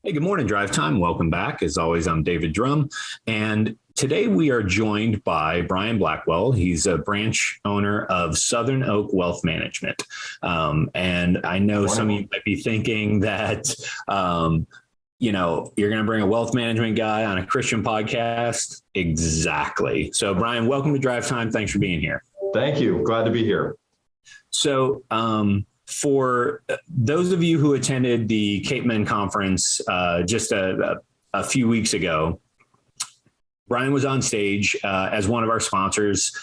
Hey, good morning, Drive Time. Welcome back. As always, I'm David Drum. And today we are joined by Bryan Blackwell. He's a branch owner of Southern Oak Wealth Management. And I know some of you might be thinking that, you're going to bring a wealth management guy on a Christian podcast. Exactly. So, Bryan, welcome to Drive Time. Thanks for being here. Thank you. Glad to be here. So, for those of you who attended the CapeMEN conference just a few weeks ago, Bryan was on stage as one of our sponsors.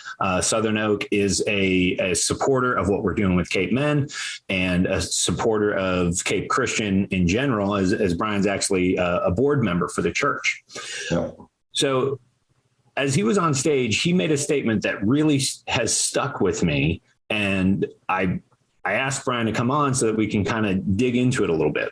Southern Oak is a supporter of what we're doing with CapeMEN and a supporter of Cape Christian in general, as Bryan's actually a board member for the church. Yeah. So as he was on stage, he made a statement that really has stuck with me, and I asked Bryan to come on so that we can kind of dig into it a little bit.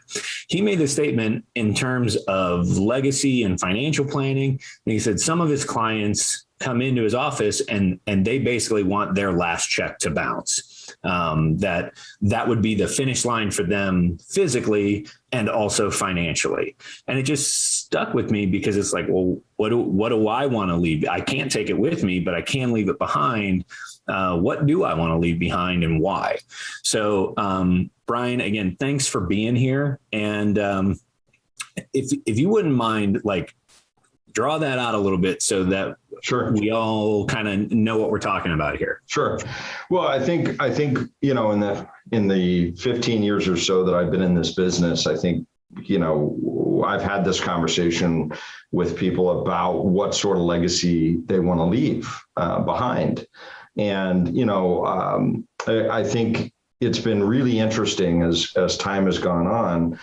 He made the statement in terms of legacy and financial planning. And he said some of his clients come into his office and they basically want their last check to bounce. That would be the finish line for them physically and also financially. And it just stuck with me because it's like, well, what do I want to leave? I can't take it with me, but I can leave it behind. What do I want to leave behind and why? So, Bryan, again, thanks for being here. And if you wouldn't mind, draw that out a little bit so that we all kind of know what we're talking about here. Sure. Well, I think in the 15 years or so that I've been in this business, I think I've had this conversation with people about what sort of legacy they want to leave behind. And, I think it's been really interesting as time has gone on.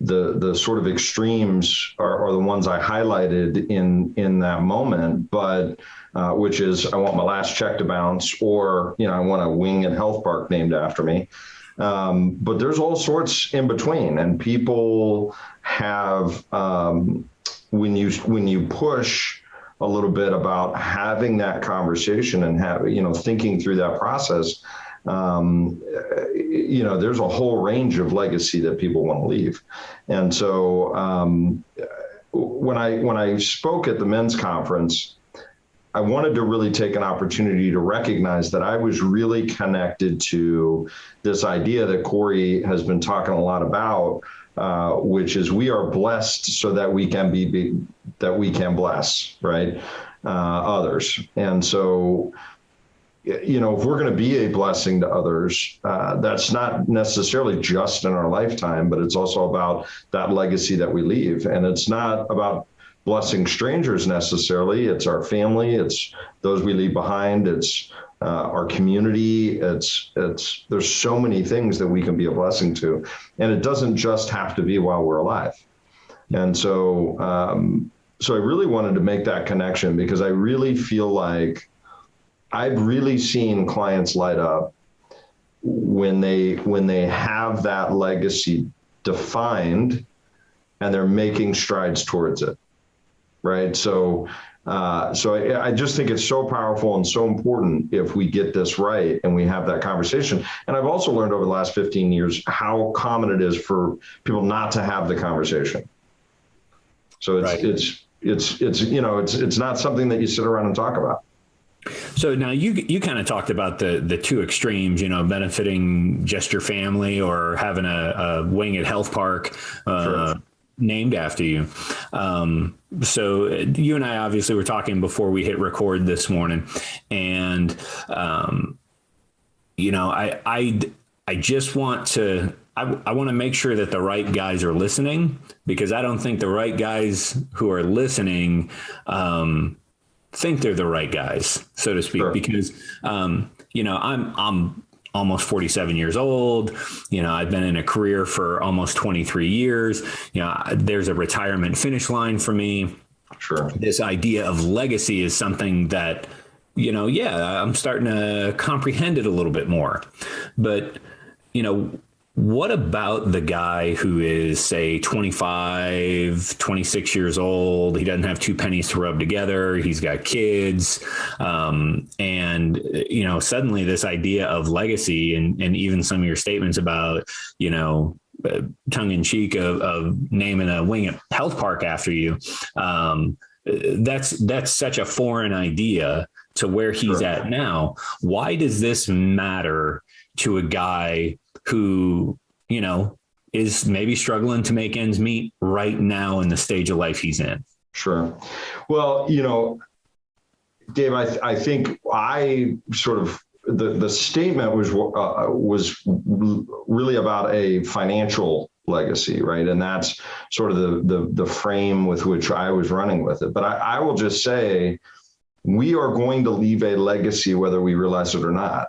The sort of extremes are the ones I highlighted in that moment, but which is I want my last check to bounce, or, I want a wing and health park named after me. But there's all sorts in between, and people have, when you push a little bit about having that conversation and thinking through that process, there's a whole range of legacy that people want to leave. And so when I spoke at the men's conference, I wanted to really take an opportunity to recognize that I was really connected to this idea that Corey has been talking a lot about, which is we are blessed so that we can that we can bless, right, others. And so, if we're going to be a blessing to others, that's not necessarily just in our lifetime, but it's also about that legacy that we leave. And it's not about blessing strangers necessarily. It's our family. It's those we leave behind. It's our community. There's so many things that we can be a blessing to, and it doesn't just have to be while we're alive. And so, I really wanted to make that connection because I really feel like I've really seen clients light up when they have that legacy defined and they're making strides towards it. Right. So I just think it's so powerful and so important if we get this right and we have that conversation. And I've also learned over the last 15 years how common it is for people not to have the conversation. So it's not something that you sit around and talk about. So now you kind of talked about the two extremes, benefiting just your family or having a winged health park named after you. So you and I obviously were talking before we hit record this morning, and I just want to I want to make sure that the right guys are listening, because I don't think the right guys who are listening think they're the right guys, so to speak, because I'm almost 47 years old. I've been in a career for almost 23 years. There's a retirement finish line for me. Sure. This idea of legacy is something that, I'm starting to comprehend it a little bit more. But, what about the guy who is, say, 25, 26 years old? He doesn't have two pennies to rub together. He's got kids. Suddenly this idea of legacy and even some of your statements about, tongue in cheek of naming a wing health park after you. That's such a foreign idea to where he's at now. Why does this matter to a guy who, is maybe struggling to make ends meet right now in the stage of life he's in? Sure. Well, Dave, I think I sort of, the statement was really about a financial legacy, right? And that's sort of the frame with which I was running with it. But I will just say, we are going to leave a legacy whether we realize it or not,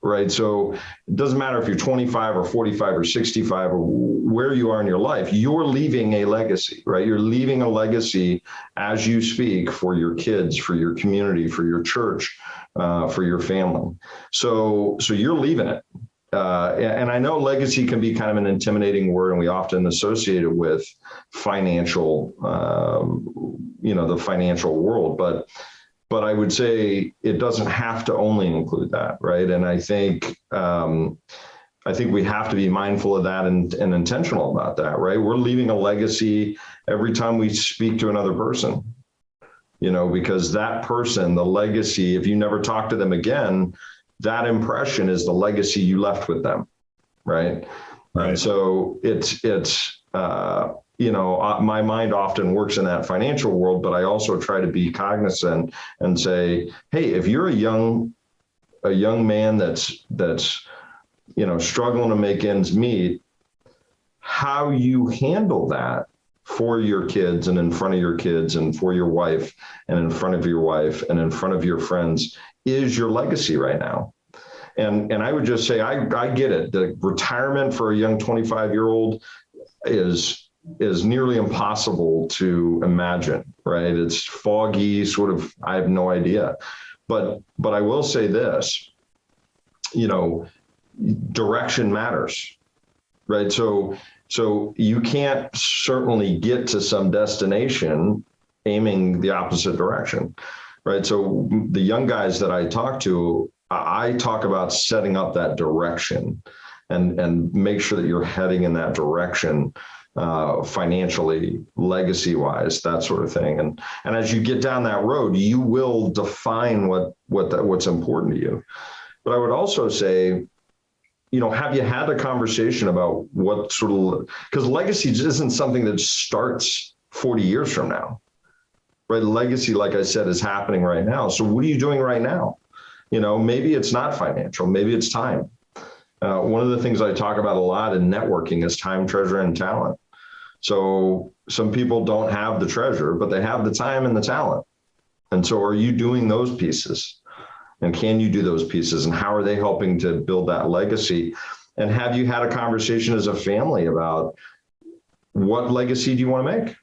right? So it doesn't matter if you're 25 or 45 or 65 or where you are in your life, you're leaving a legacy, right? You're leaving a legacy as you speak for your kids, for your community, for your church, for your family. So you're leaving it. And I know legacy can be kind of an intimidating word, and we often associate it with financial, the financial world. But I would say it doesn't have to only include that, right? And I think we have to be mindful of that and intentional about that, right? We're leaving a legacy every time we speak to another person, because that person, the legacy, if you never talk to them again, that impression is the legacy you left with them, right? Right. And so it's my mind often works in that financial world, but I also try to be cognizant and say, hey, if you're a young man that's struggling to make ends meet, how you handle that for your kids and in front of your kids and for your wife and in front of your wife and in front of your friends is your legacy right now. And I would just say, I get it. The retirement for a young 25-year-old is nearly impossible to imagine, right? It's foggy, sort of, I have no idea. But I will say this, direction matters, right? So you can't certainly get to some destination aiming the opposite direction, right? So the young guys that I talk to, I talk about setting up that direction and make sure that you're heading in that direction, financially, legacy wise, that sort of thing. And as you get down that road, you will define what's important to you. But I would also say, have you had a conversation about what sort of, because legacy isn't something that starts 40 years from now, right? Legacy, like I said, is happening right now. So what are you doing right now? Maybe it's not financial, maybe it's time. One of the things I talk about a lot in networking is time, treasure, and talent. So some people don't have the treasure, but they have the time and the talent. And so are you doing those pieces? And can you do those pieces? And how are they helping to build that legacy? And have you had a conversation as a family about what legacy do you want to make?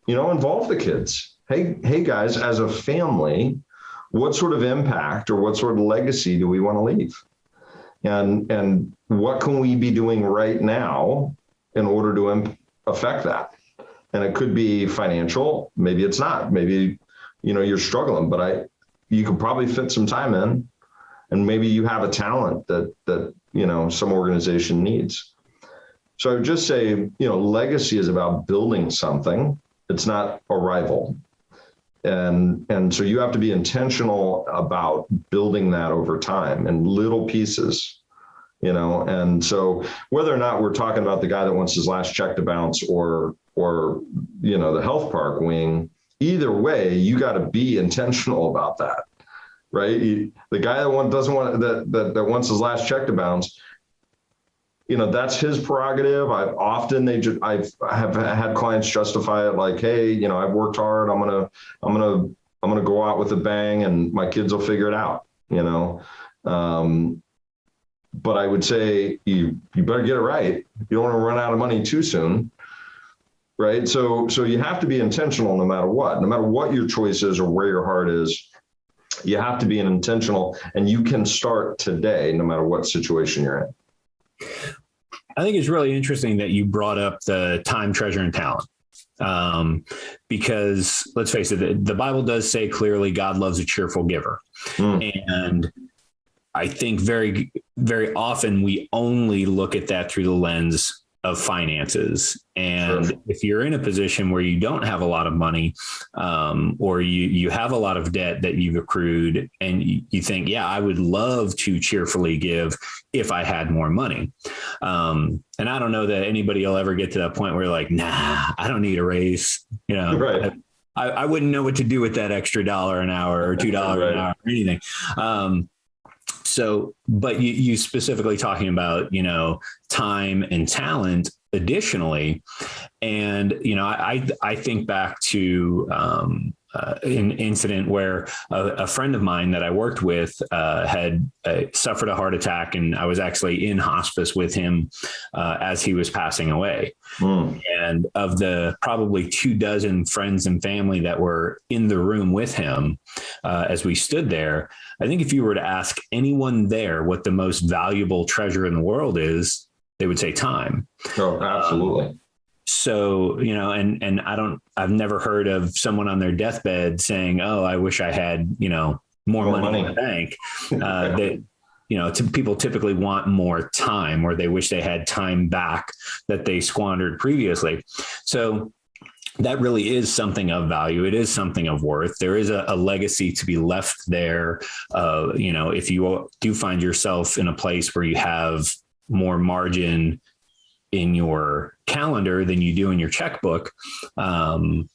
Involve the kids. Hey guys, as a family, what sort of impact or what sort of legacy do we want to leave? And what can we be doing right now in order to affect that? And it could be financial. Maybe it's not. Maybe, you're struggling, but you could probably fit some time in, and maybe you have a talent that some organization needs. So I would just say, legacy is about building something. It's not arrival. And so you have to be intentional about building that over time in little pieces, and so whether or not we're talking about the guy that wants his last check to bounce or the health park wing, either way, you got to be intentional about that, right? The guy that wants his last check to bounce, that's his prerogative. I've had clients justify it like, hey, I've worked hard. I'm gonna go out with a bang, and my kids will figure it out. But I would say you better get it right. You don't want to run out of money too soon, right? So you have to be intentional no matter what your choice is or where your heart is. You have to be intentional, and you can start today no matter what situation you're in. I think it's really interesting that you brought up the time, treasure, and talent. Because let's face it, the Bible does say clearly God loves a cheerful giver. And I think very, very often we only look at that through the lens of finances. And if you're in a position where you don't have a lot of money, or you have a lot of debt that you've accrued, and you think, yeah, I would love to cheerfully give if I had more money. And I don't know that anybody will ever get to that point where you're like, nah, I don't need a raise. Right. I wouldn't know what to do with that extra $1 an hour or $2 right. an hour or anything. So, but you specifically talking about, time and talent additionally. And, I think back to an incident where a friend of mine that I worked with had suffered a heart attack, and I was actually in hospice with him as he was passing away. And of the probably 24 friends and family that were in the room with him as we stood there, I think if you were to ask anyone there what the most valuable treasure in the world is, they would say time. Oh, absolutely. So, I've never heard of someone on their deathbed saying, oh, I wish I had, more money in the bank. People typically want more time, or they wish they had time back that they squandered previously. So that really is something of value. It is something of worth. There is a legacy to be left there. If you do find yourself in a place where you have more margin in your calendar than you do in your checkbook, you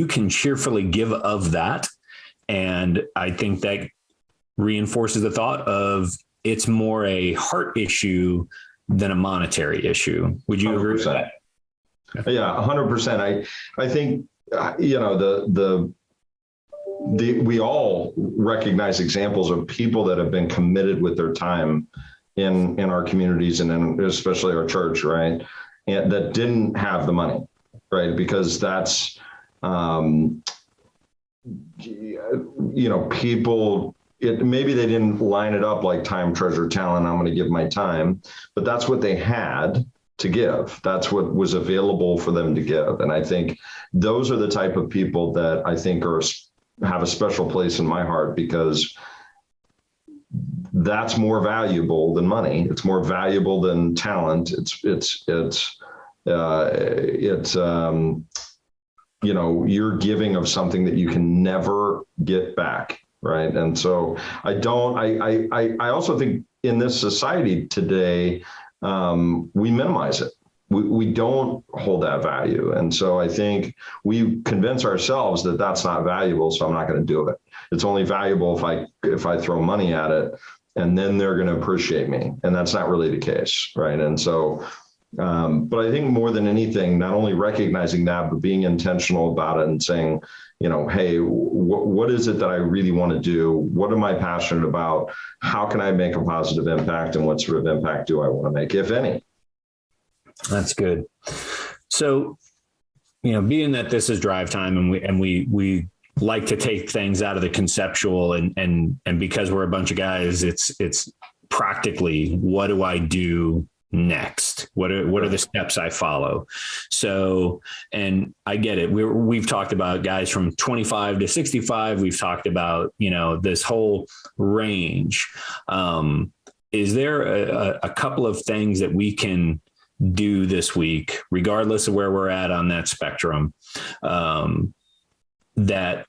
can cheerfully give of that. And I think that reinforces the thought of it's more a heart issue than a monetary issue. Would you 100%. Agree with that? Yeah, 100%. I think, we all recognize examples of people that have been committed with their time in our communities, and especially our church, right? And that didn't have the money, right? Because that's, people, maybe they didn't line it up like time, treasure, talent. I'm going to give my time, but that's what they had to give. That's what was available for them to give. And I think those are the type of people that I think have a special place in my heart, because that's more valuable than money. It's more valuable than talent. You're giving of something that you can never get back. Right. And so I also think in this society today, we minimize it. We don't hold that value. And so I think we convince ourselves that that's not valuable, so I'm not going to do it. It's only valuable if I throw money at it, and then they're going to appreciate me. And that's not really the case. Right. And so, but I think more than anything, not only recognizing that, but being intentional about it and saying, hey, what is it that I really want to do? What am I passionate about? How can I make a positive impact? And what sort of impact do I want to make, if any? That's good. So, being that this is drive time, and we like to take things out of the conceptual, and because we're a bunch of guys, it's practically, what do I do next? What are the steps I follow? So, and I get it. We've talked about guys from 25 to 65. We've talked about, this whole range. Is there a couple of things that we can do this week, regardless of where we're at on that spectrum, that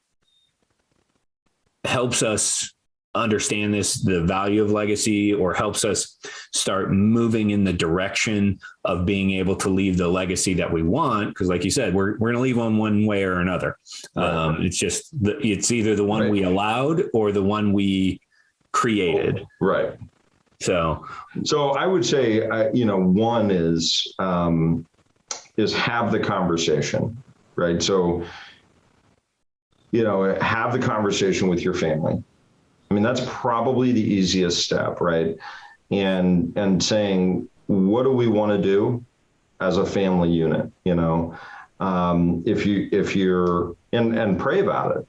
helps us understand the value of legacy, or helps us start moving in the direction of being able to leave the legacy that we want? Because like you said, we're going to leave one way or another. Right. It's just, it's either the one we allowed or the one we created. Right. So I would say, one is have the conversation, right? So, have the conversation with your family. I mean, that's probably the easiest step, right? And saying, what do we want to do as a family unit? If you're and pray about it.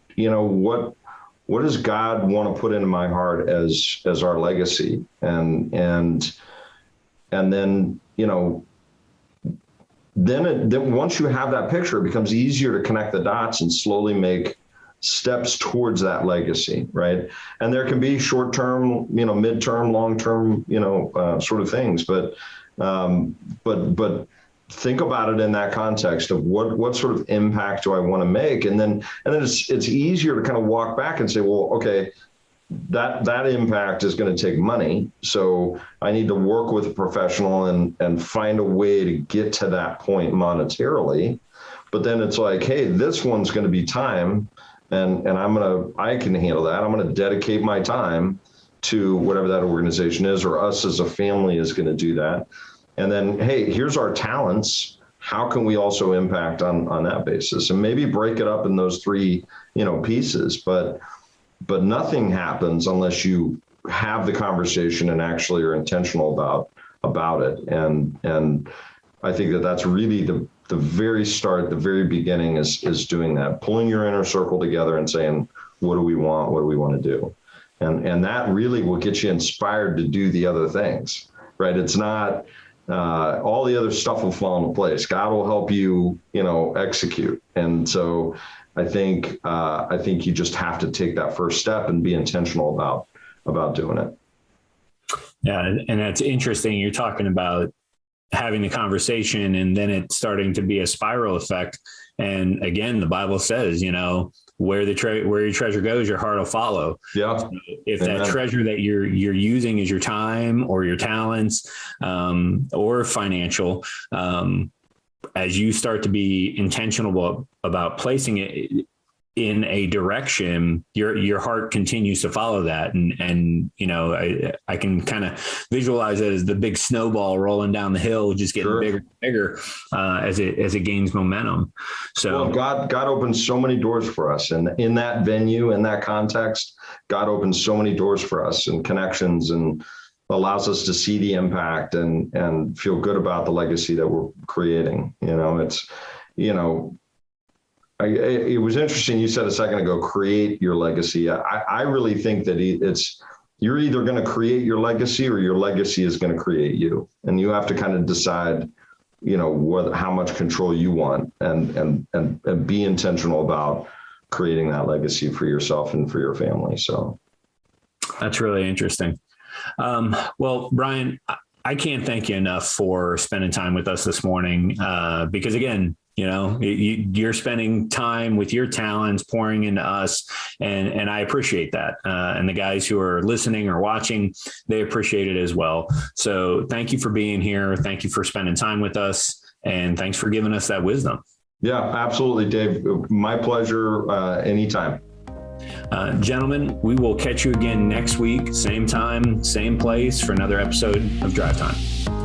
What does God want to put into my heart as our legacy? And then once you have that picture, it becomes easier to connect the dots and slowly make steps towards that legacy, right? And there can be short-term, midterm, long-term, sort of things, but think about it in that context of what sort of impact do I want to make? And then it's easier to kind of walk back and say, well, okay, that impact is going to take money. So I need to work with a professional and find a way to get to that point monetarily. But then it's like, hey, this one's going to be time, and I can handle that. I'm going to dedicate my time to whatever that organization is, or us as a family is going to do that. And then, hey, here's our talents. How can we also impact on that basis? And maybe break it up in those three, pieces. But nothing happens unless you have the conversation and actually are intentional about it. And I think that's really the very start, the very beginning is doing that, pulling your inner circle together and saying, what do we want? What do we want to do? And that really will get you inspired to do the other things, right? It's not, all the other stuff will fall into place. God will help you, execute. And so I think you just have to take that first step and be intentional about doing it. Yeah. And that's interesting. You're talking about having the conversation and then it's starting to be a spiral effect. And again, the Bible says, where your treasure goes, your heart will follow. Yeah. So if that treasure that you're using is your time or your talents, or financial, as you start to be intentional about placing it in a direction, your heart continues to follow that. And I can kind of visualize it as the big snowball rolling down the hill, just getting bigger and bigger as it gains momentum. So God opens so many doors for us. And in that venue, in that context, God opens so many doors for us and connections, and allows us to see the impact and feel good about the legacy that we're creating. It was interesting. You said a second ago, create your legacy. I really think that you're either going to create your legacy or your legacy is going to create you. And you have to kind of decide, how much control you want and be intentional about creating that legacy for yourself and for your family. So that's really interesting. Well, Bryan, I can't thank you enough for spending time with us this morning, because again, you're spending time with your talents, pouring into us. And I appreciate that. And the guys who are listening or watching, they appreciate it as well. So thank you for being here. Thank you for spending time with us. And thanks for giving us that wisdom. Yeah, absolutely, Dave. My pleasure. Anytime. Gentlemen, we will catch you again next week, same time, same place for another episode of Drivetime.